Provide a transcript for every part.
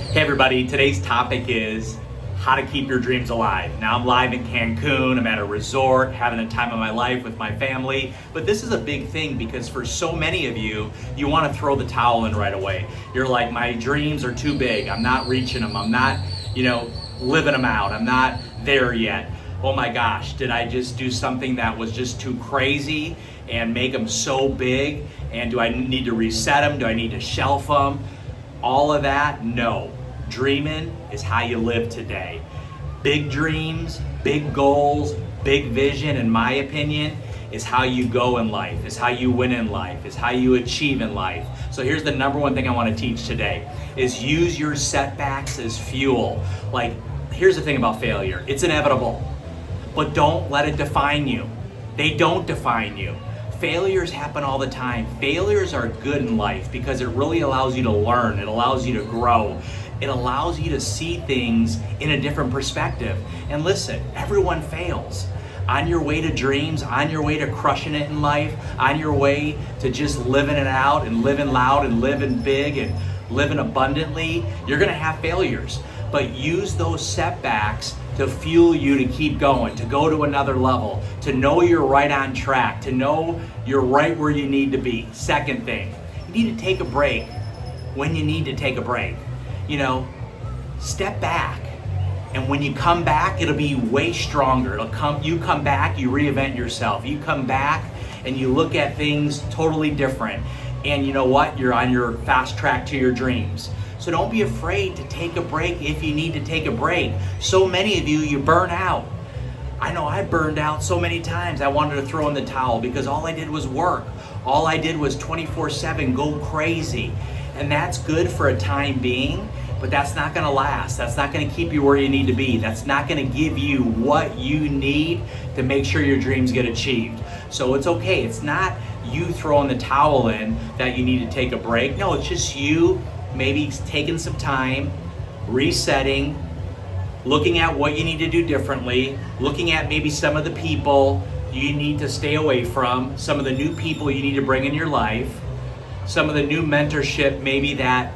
Hey everybody, today's topic is how to keep your dreams alive. Now I'm live in Cancun, I'm at a resort, having the time of my life with my family, but this is a big thing because for so many of you, you want to throw the towel in right away. You're like, my dreams are too big, I'm not reaching them, I'm not, living them out, I'm not there yet. Oh my gosh, did I just do something that was just too crazy and make them so big? And do I need to reset them? Do I need to shelf them? All of that, no. Dreaming is how you live today. Big dreams, big goals, big vision, in my opinion, is how you go in life, is how you win in life, is how you achieve in life. So here's the number one thing I want to teach today, is use your setbacks as fuel. Like, here's the thing about failure. It's inevitable, but don't let it define you. They don't define you. Failures happen all the time. Failures are good in life because it really allows you to learn. It allows you to grow. It allows you to see things in a different perspective. And listen, everyone fails. On your way to dreams, on your way to crushing it in life, on your way to just living it out and living loud and living big and living abundantly, you're gonna have failures. But use those setbacks to fuel you to keep going, to go to another level, to know you're right on track, to know you're right where you need to be. Second thing, you need to take a break when you need to take a break. Step back. And when you come back, it'll be way stronger. You come back, you reinvent yourself. You come back and you look at things totally different. And you know what? You're on your fast track to your dreams. So don't be afraid to take a break if you need to take a break. So many of you burn out. I know I burned out so many times. I wanted to throw in the towel because all I did was work. All I did was 24/7 go crazy. And that's good for a time being, but that's not gonna last. That's not gonna keep you where you need to be. That's not gonna give you what you need to make sure your dreams get achieved. So it's okay. It's not you throwing the towel in that you need to take a break. No, it's just you maybe taking some time, resetting, looking at what you need to do differently, looking at maybe some of the people you need to stay away from, some of the new people you need to bring in your life, some of the new mentorship maybe that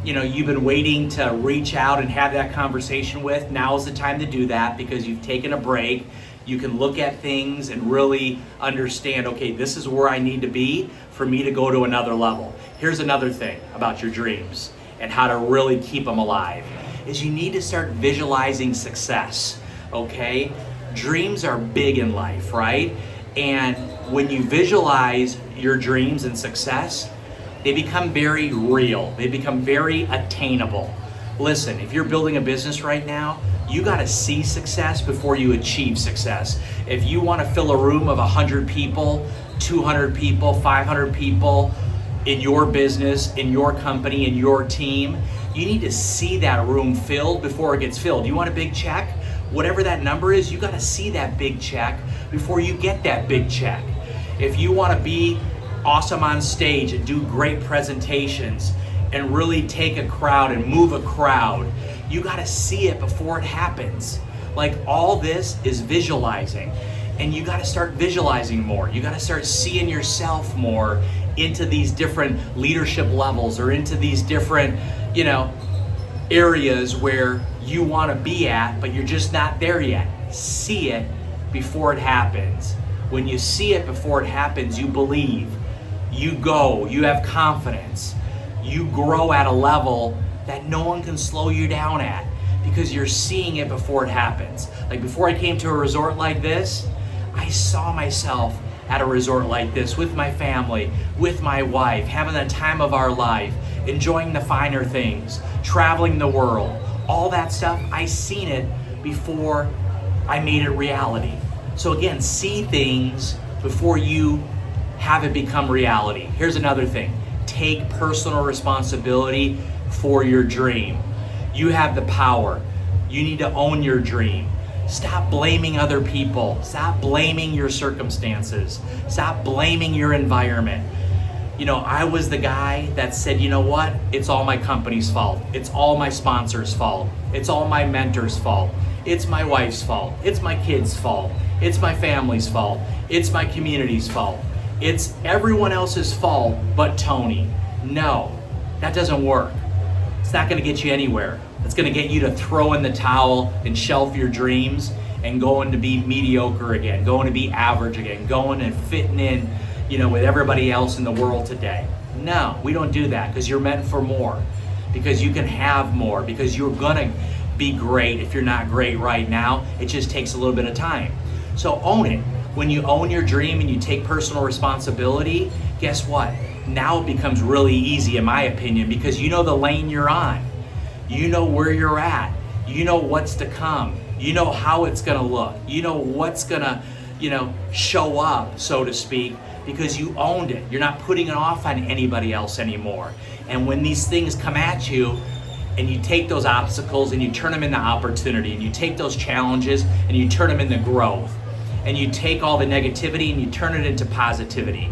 you've been waiting to reach out and have that conversation with. Now is the time to do that because you've taken a break. You can look at things and really understand, okay, this is where I need to be for me to go to another level. Here's another thing about your dreams and how to really keep them alive, is you need to start visualizing success, okay? Dreams are big in life, right? And when you visualize your dreams and success, they become very real. They become very attainable. Listen, if you're building a business right now, you gotta see success before you achieve success. If you wanna fill a room of 100 people, 200 people, 500 people in your business, in your company, in your team, you need to see that room filled before it gets filled. You want a big check? Whatever that number is, you gotta see that big check before you get that big check. If you wanna be awesome on stage and do great presentations and really take a crowd and move a crowd, you gotta see it before it happens. Like, all this is visualizing, and you gotta start visualizing more. You gotta start seeing yourself more into these different leadership levels or into these different, areas where you wanna be at, but you're just not there yet. See it before it happens. When you see it before it happens, you believe, you go, you have confidence, you grow at a level that no one can slow you down at because you're seeing it before it happens. Like, before I came to a resort like this, I saw myself at a resort like this with my family, with my wife, having the time of our life, enjoying the finer things, traveling the world, all that stuff. I seen it before I made it reality. So again, see things before you have it become reality. Here's another thing. Take personal responsibility for your dream. You have the power. You need to own your dream. Stop blaming other people. Stop blaming your circumstances. Stop blaming your environment. I was the guy that said, you know what? It's all my company's fault. It's all my sponsor's fault. It's all my mentor's fault. It's my wife's fault. It's my kids' fault. It's my family's fault. It's my community's fault. It's everyone else's fault but Tony. No, that doesn't work. it's not going to get you anywhere. It's going to get you to throw in the towel and shelf your dreams and going to be mediocre again, going to be average again, going and fitting in, with everybody else in the world today. No, we don't do that, because you're meant for more, because you can have more, because you're going to be great if you're not great right now. It just takes a little bit of time. So own it. When you own your dream and you take personal responsibility, guess what? Now it becomes really easy, in my opinion, because you know the lane you're on. You know where you're at. You know what's to come. You know how it's going to look. You know what's going to, show up, so to speak, because you owned it. You're not putting it off on anybody else anymore. And when these things come at you, and you take those obstacles and you turn them into opportunity, and you take those challenges and you turn them into growth, and you take all the negativity and you turn it into positivity.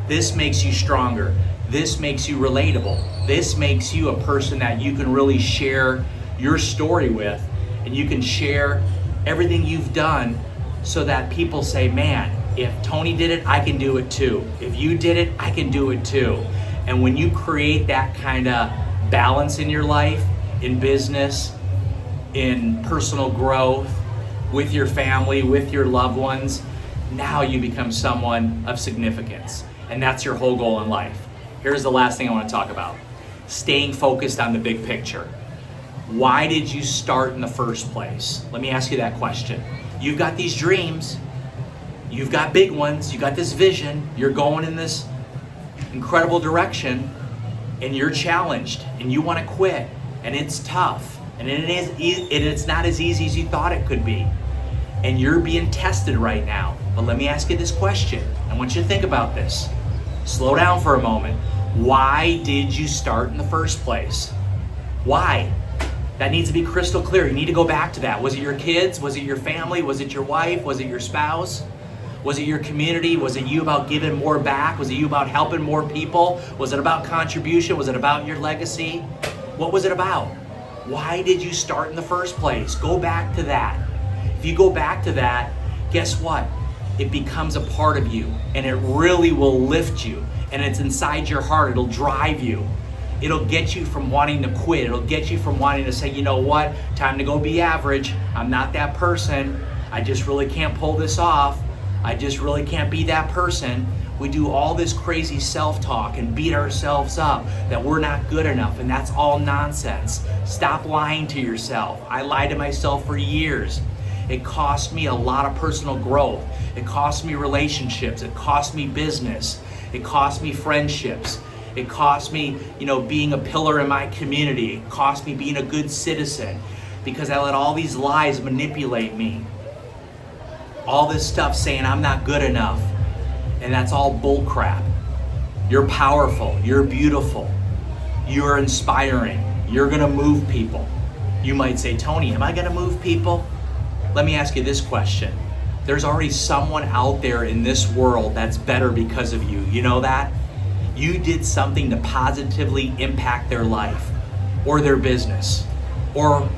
This makes you stronger. This makes you relatable. This makes you a person that you can really share your story with, and you can share everything you've done, so that people say, man, if Tony did it, I can do it too. If you did it, I can do it too. And when you create that kind of balance in your life, in business, in personal growth, with your family, with your loved ones, now you become someone of significance. And that's your whole goal in life. Here's the last thing I want to talk about. Staying focused on the big picture. Why did you start in the first place? Let me ask you that question. You've got these dreams. You've got big ones. You got this vision. You're going in this incredible direction, and you're challenged, and you want to quit, and it's tough, and it's not as easy as you thought it could be, and you're being tested right now. But let me ask you this question. I want you to think about this. Slow down for a moment. Why did you start in the first place? Why? That needs to be crystal clear. You need to go back to that. Was it your kids? Was it your family? Was it your wife? Was it your spouse? Was it your community? Was it you about giving more back? Was it you about helping more people? Was it about contribution? Was it about your legacy? What was it about? Why did you start in the first place? Go back to that. If you go back to that, guess what? It becomes a part of you, and it really will lift you, and it's inside your heart. It'll drive you. It'll get you from wanting to quit. It'll get you from wanting to say, you know what, time to go be average. I'm not that person. I just really can't pull this off. I just really can't be that person. We do all this crazy self-talk and beat ourselves up that we're not good enough, and that's all nonsense. Stop lying to yourself. I lied to myself for years. It cost me a lot of personal growth. It cost me relationships. It cost me business. It cost me friendships. It cost me, being a pillar in my community. It cost me being a good citizen, because I let all these lies manipulate me. All this stuff saying I'm not good enough. And that's all bull crap. You're powerful. You're beautiful. You're inspiring. You're going to move people. You might say, Tony, am I going to move people? Let me ask you this question. There's already someone out there in this world that's better because of you. You know that? You did something to positively impact their life, or their business, or,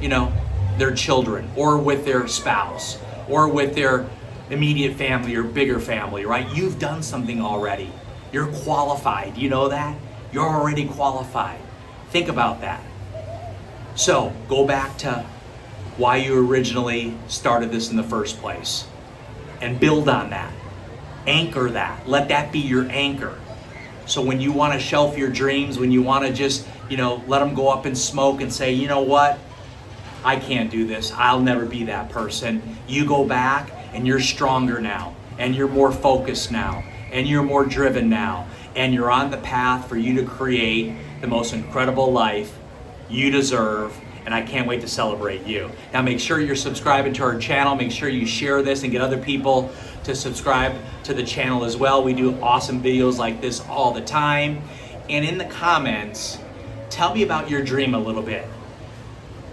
their children, or with their spouse, or with their immediate family or bigger family, right? You've done something already. You're qualified. You know that? You're already qualified. Think about that. So go back to why you originally started this in the first place, and build on that. Anchor that. Let that be your anchor. So when you want to shelf your dreams, when you want to just, let them go up in smoke and say, you know what? I can't do this. I'll never be that person. You go back, and you're stronger now, and you're more focused now, and you're more driven now, and you're on the path for you to create the most incredible life you deserve, and I can't wait to celebrate you. Now make sure you're subscribing to our channel. Make sure you share this and get other people to subscribe to the channel as well. We do awesome videos like this all the time. And in the comments, tell me about your dream a little bit.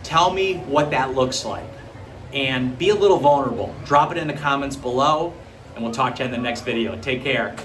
Tell me what that looks like. And be a little vulnerable. Drop it in the comments below, and we'll talk to you in the next video. Take care.